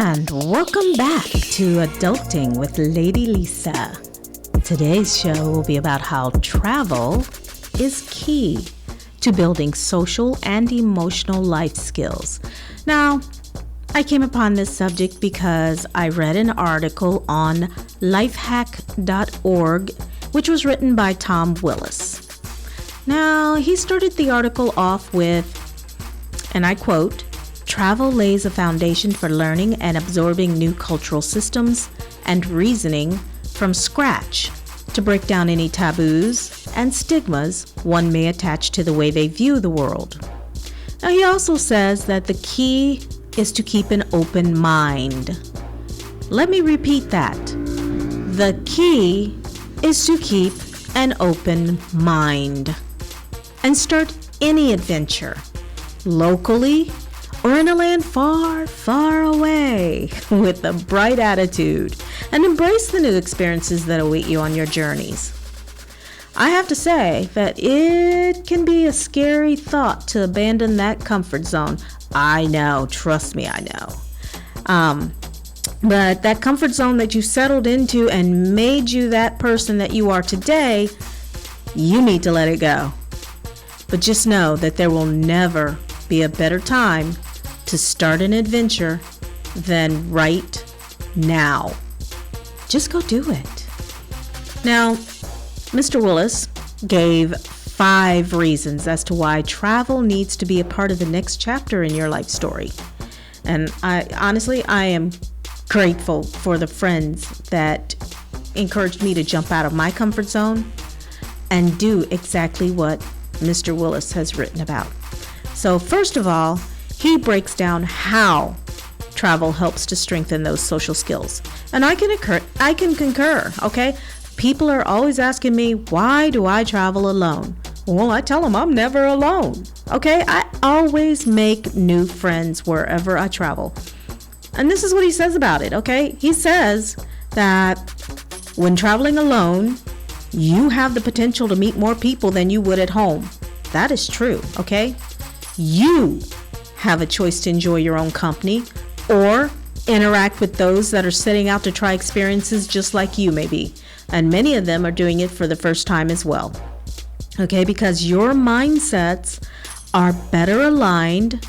And welcome back to Adulting with Lady Lisa. Today's show will be about how travel is key to building social and emotional life skills. Now, I came upon this subject because I read an article on lifehack.org, which was written by Tom Willis. Now, he started the article off with, and I quote, "Travel lays a foundation for learning and absorbing new cultural systems and reasoning from scratch to break down any taboos and stigmas one may attach to the way they view the world." Now, he also says that the key is to keep an open mind. Let me repeat that. The key is to keep an open mind and start any adventure, locally or in a land far, far away, with a bright attitude, and embrace the new experiences that await you on your journeys. I have to say that it can be a scary thought to abandon that comfort zone. I know, trust me, I know. But that comfort zone that you settled into and made you that person that you are today, you need to let it go. But just know that there will never be a better time to start an adventure than right now. Just go do it. Now, Mr. Willis gave 5 reasons as to why travel needs to be a part of the next chapter in your life story. And I am grateful for the friends that encouraged me to jump out of my comfort zone and do exactly what Mr. Willis has written about. So first of all, he breaks down how travel helps to strengthen those social skills. And I can concur, okay? People are always asking me, why do I travel alone? Well, I tell them I'm never alone, okay? I always make new friends wherever I travel. And this is what he says about it, okay? He says that when traveling alone, you have the potential to meet more people than you would at home. That is true, okay? You have a choice to enjoy your own company or interact with those that are setting out to try experiences just like you maybe. And many of them are doing it for the first time as well. Okay, because your mindsets are better aligned,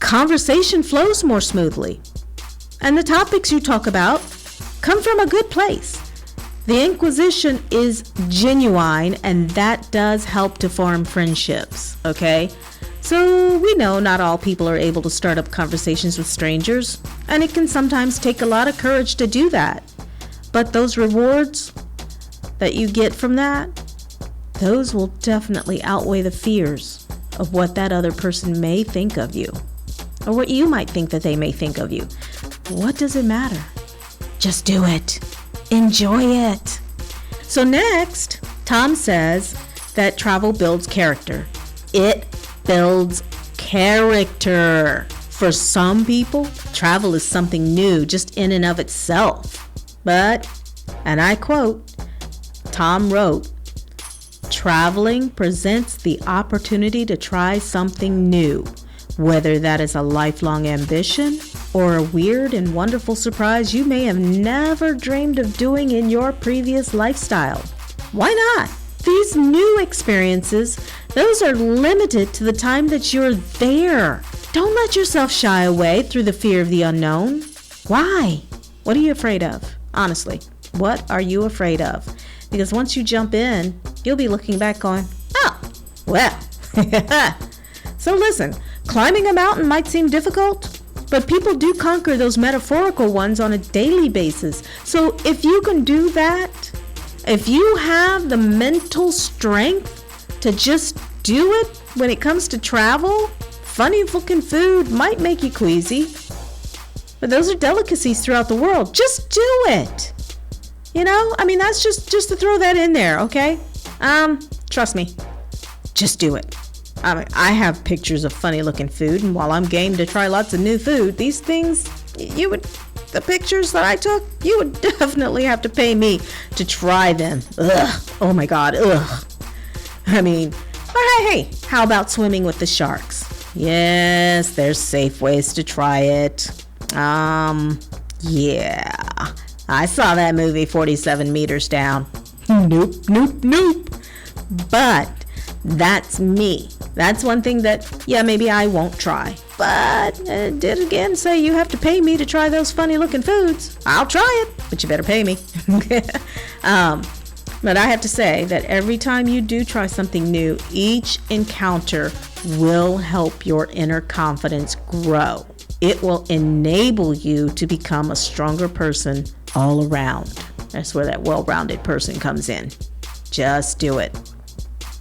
conversation flows more smoothly, and the topics you talk about come from a good place. The inquisition is genuine, and that does help to form friendships, okay? So we know not all people are able to start up conversations with strangers, and it can sometimes take a lot of courage to do that. But those rewards that you get from that, those will definitely outweigh the fears of what that other person may think of you, or what you might think that they may think of you. What does it matter? Just do it. Enjoy it. So next, Tom says that travel builds character. It builds character. For some people, travel is something new just in and of itself. But, and I quote, Tom wrote, "Traveling presents the opportunity to try something new, whether that is a lifelong ambition or a weird and wonderful surprise you may have never dreamed of doing in your previous lifestyle. Why not? These new experiences, those are limited to the time that you're there. Don't let yourself shy away through the fear of the unknown. Why? What are you afraid of? Honestly, what are you afraid of? Because once you jump in, you'll be looking back going, oh, well." So listen, climbing a mountain might seem difficult, but people do conquer those metaphorical ones on a daily basis. So if you can do that, if you have the mental strength to just do it when it comes to travel, funny looking food might make you queasy, but those are delicacies throughout the world. Just do it. You know, I mean, that's just to throw that in there, okay? Trust me, just do it. I mean, I have pictures of funny looking food, and while I'm game to try lots of new food, these things, the pictures that I took, you would definitely have to pay me to try them. Ugh. Oh my God, ugh. I mean, but hey, how about swimming with the sharks? Yes, there's safe ways to try it. Yeah. I saw that movie 47 meters down. Nope. But that's me. That's one thing that, maybe I won't try. But did again say you have to pay me to try those funny looking foods. I'll try it, but you better pay me. But I have to say that every time you do try something new, each encounter will help your inner confidence grow. It will enable you to become a stronger person all around. That's where that well-rounded person comes in. Just do it.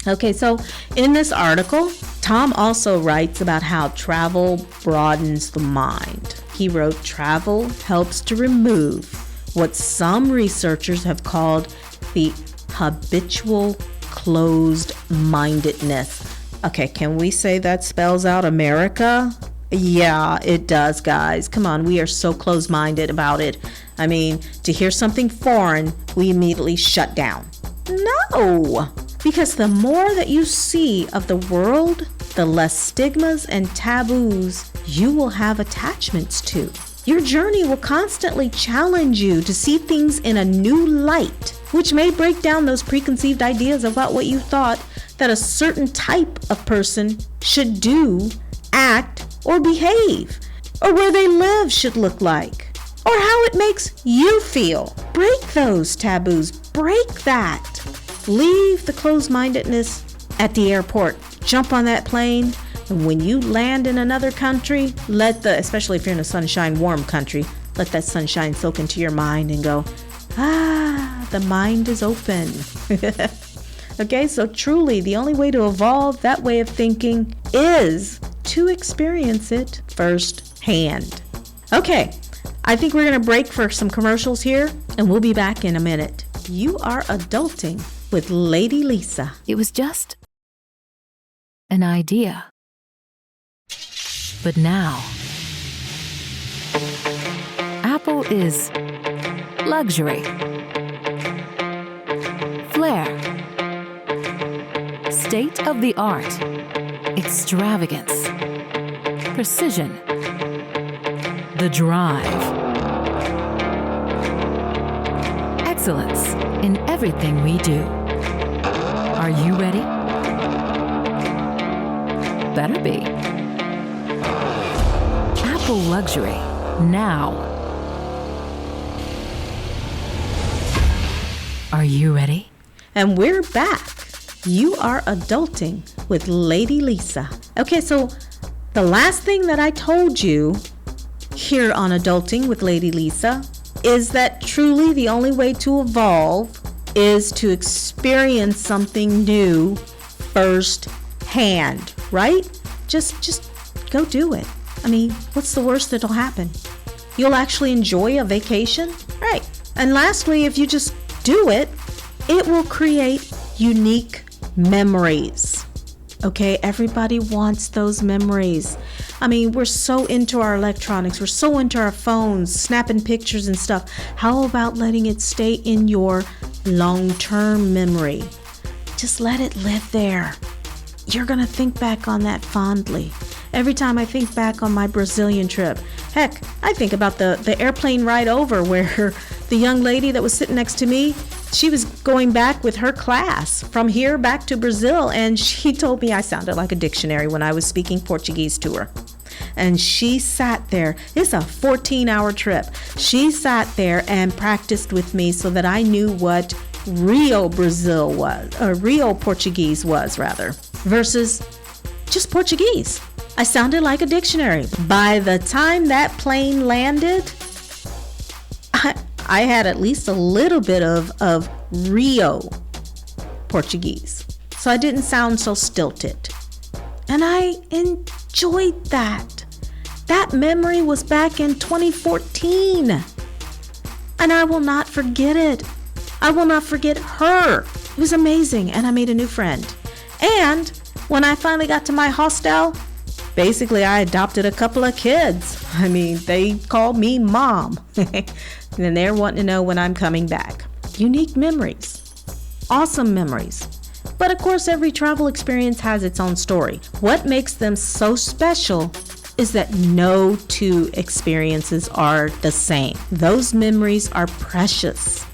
Okay, so in this article, Tom also writes about how travel broadens the mind. He wrote, travel helps to remove what some researchers have called the habitual closed-mindedness. Okay, can we say that spells out America? Yeah, it does, guys. Come on, we are so closed-minded about it. I mean, to hear something foreign, we immediately shut down. No, because the more that you see of the world, the less stigmas and taboos you will have attachments to. Your journey will constantly challenge you to see things in a new light, which may break down those preconceived ideas about what you thought that a certain type of person should do, act, or behave, or where they live should look like, or how it makes you feel. Break those taboos. Break that. Leave the closed-mindedness at the airport. Jump on that plane. And when you land in another country, especially if you're in a sunshine, warm country, let that sunshine soak into your mind and go, the mind is open. Okay, so truly the only way to evolve that way of thinking is to experience it firsthand. Okay, I think we're going to break for some commercials here, and we'll be back in a minute. You are adulting with Lady Lisa. It was just an idea. But now, Apple is luxury, flair, state-of-the-art, extravagance, precision, the drive, excellence in everything we do. Are you ready? Better be. Apple luxury, now. Are you ready? And we're back. You are adulting with Lady Lisa. Okay, so the last thing that I told you here on Adulting with Lady Lisa is that truly the only way to evolve is to experience something new firsthand, right? Just go do it. I mean, what's the worst that'll happen? You'll actually enjoy a vacation, right? And lastly, if you just do it, it will create unique memories. Okay, everybody wants those memories. I mean, we're so into our electronics, we're so into our phones, snapping pictures and stuff. How about letting it stay in your long-term memory? Just let it live there. You're gonna think back on that fondly. Every time I think back on my Brazilian trip, heck, I think about the airplane ride over where the young lady that was sitting next to me, she was going back with her class from here back to Brazil, and she told me I sounded like a dictionary when I was speaking Portuguese to her. And she sat there. It's a 14-hour trip. She sat there and practiced with me so that I knew what Rio Brazil was, or Rio Portuguese was rather, versus just Portuguese. I sounded like a dictionary. By the time that plane landed, I had at least a little bit of Rio Portuguese. So I didn't sound so stilted. And I enjoyed that. That memory was back in 2014. And I will not forget it. I will not forget her. It was amazing. And I made a new friend. And when I finally got to my hostel, basically I adopted a couple of kids. I mean, they called me mom. And they're wanting to know when I'm coming back. Unique memories. Awesome memories. But of course, every travel experience has its own story. What makes them so special is that no two experiences are the same. Those memories are precious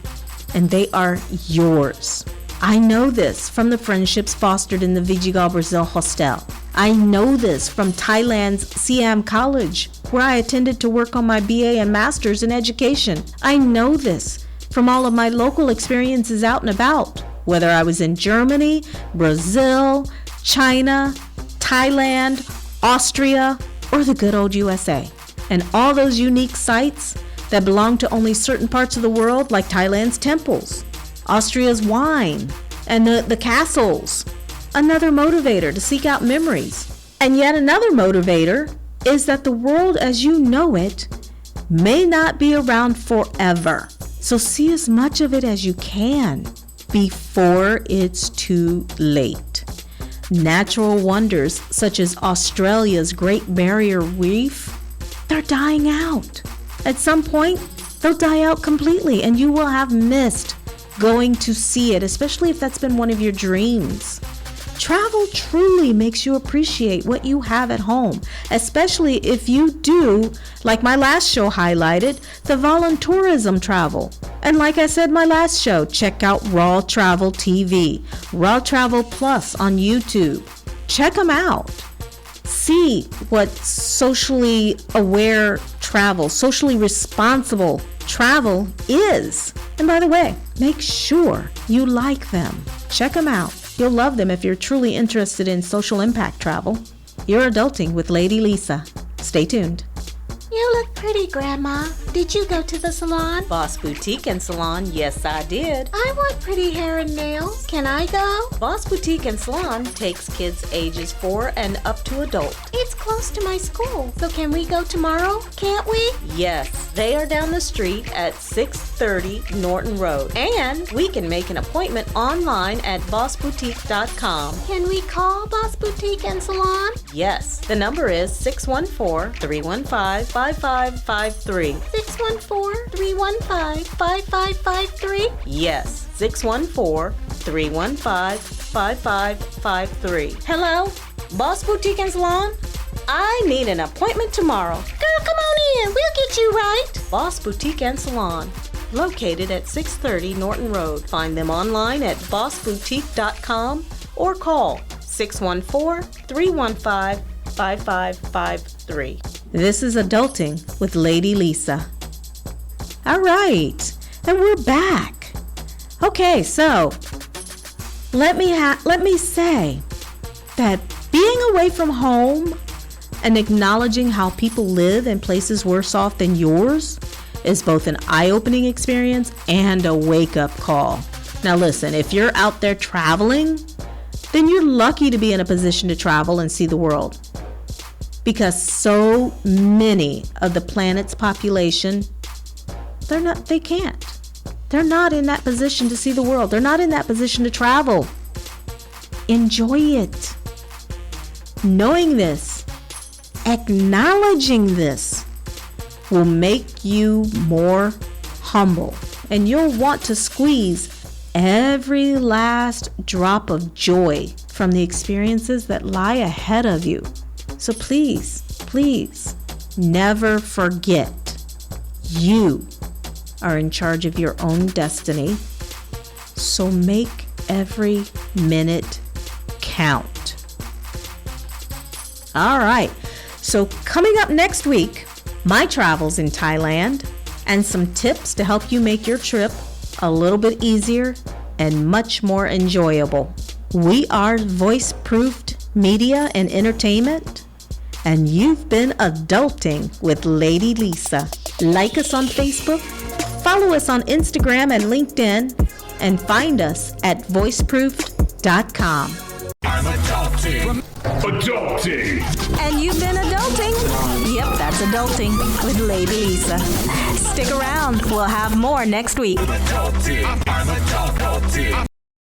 and they are yours. I know this from the friendships fostered in the Vidigal Brazil hostel. I know this from Thailand's Siam College, where I attended to work on my BA and Master's in education. I know this from all of my local experiences out and about, whether I was in Germany, Brazil, China, Thailand, Austria, or the good old USA. And all those unique sites that belong to only certain parts of the world, like Thailand's temples, Austria's wine, and the castles. Another motivator to seek out memories. And yet another motivator is that the world as you know it may not be around forever. So see as much of it as you can before it's too late. Natural wonders such as Australia's Great Barrier Reef, they're dying out. At some point, they'll die out completely and you will have missed going to see it, especially if that's been one of your dreams. Travel truly makes you appreciate what you have at home, especially if you do, like my last show highlighted, the voluntourism travel. And like I said my last show, check out Raw Travel TV, Raw Travel Plus on YouTube. Check them out. See what socially aware travel, socially responsible travel is. And by the way, make sure you like them. Check them out. You'll love them if you're truly interested in social impact travel. You're Adulting with Lady Lisa. Stay tuned. You look pretty, Grandma. Did you go to the salon? Boss Boutique and Salon, yes I did. I want pretty hair and nails. Can I go? Boss Boutique and Salon takes kids ages 4 and up to adult. It's close to my school, so can we go tomorrow? Can't we? Yes, they are down the street at 630 Norton Road. And we can make an appointment online at bossboutique.com. Can we call Boss Boutique and Salon? Yes, the number is 614-315-5553. 614-315-5553? Yes, 614-315-5553. Hello, Boss Boutique and Salon? I need an appointment tomorrow. Girl, come on in. We'll get you right. Boss Boutique and Salon, located at 630 Norton Road. Find them online at bossboutique.com or call 614-315-5553. This is Adulting with Lady Lisa. All right, and we're back. Okay, so let me say that being away from home and acknowledging how people live in places worse off than yours is both an eye-opening experience and a wake-up call. Now listen, if you're out there traveling, then you're lucky to be in a position to travel and see the world. Because so many of the planet's population, they can't. They're not in that position to see the world. They're not in that position to travel. Enjoy it. Knowing this, acknowledging this, will make you more humble. And you'll want to squeeze every last drop of joy from the experiences that lie ahead of you. So please, please, never forget you are in charge of your own destiny. So make every minute count. All right, so coming up next week, my travels in Thailand and some tips to help you make your trip a little bit easier and much more enjoyable. We are Voiceproofed Media and Entertainment, and you've been adulting with Lady Lisa. Like us on Facebook, follow us on Instagram and LinkedIn, and find us at voiceproofed.com. I'm adulting. Adulting. And you've been adulting? Yep, that's Adulting with Lady Lisa. Stick around. We'll have more next week. I'm adulting.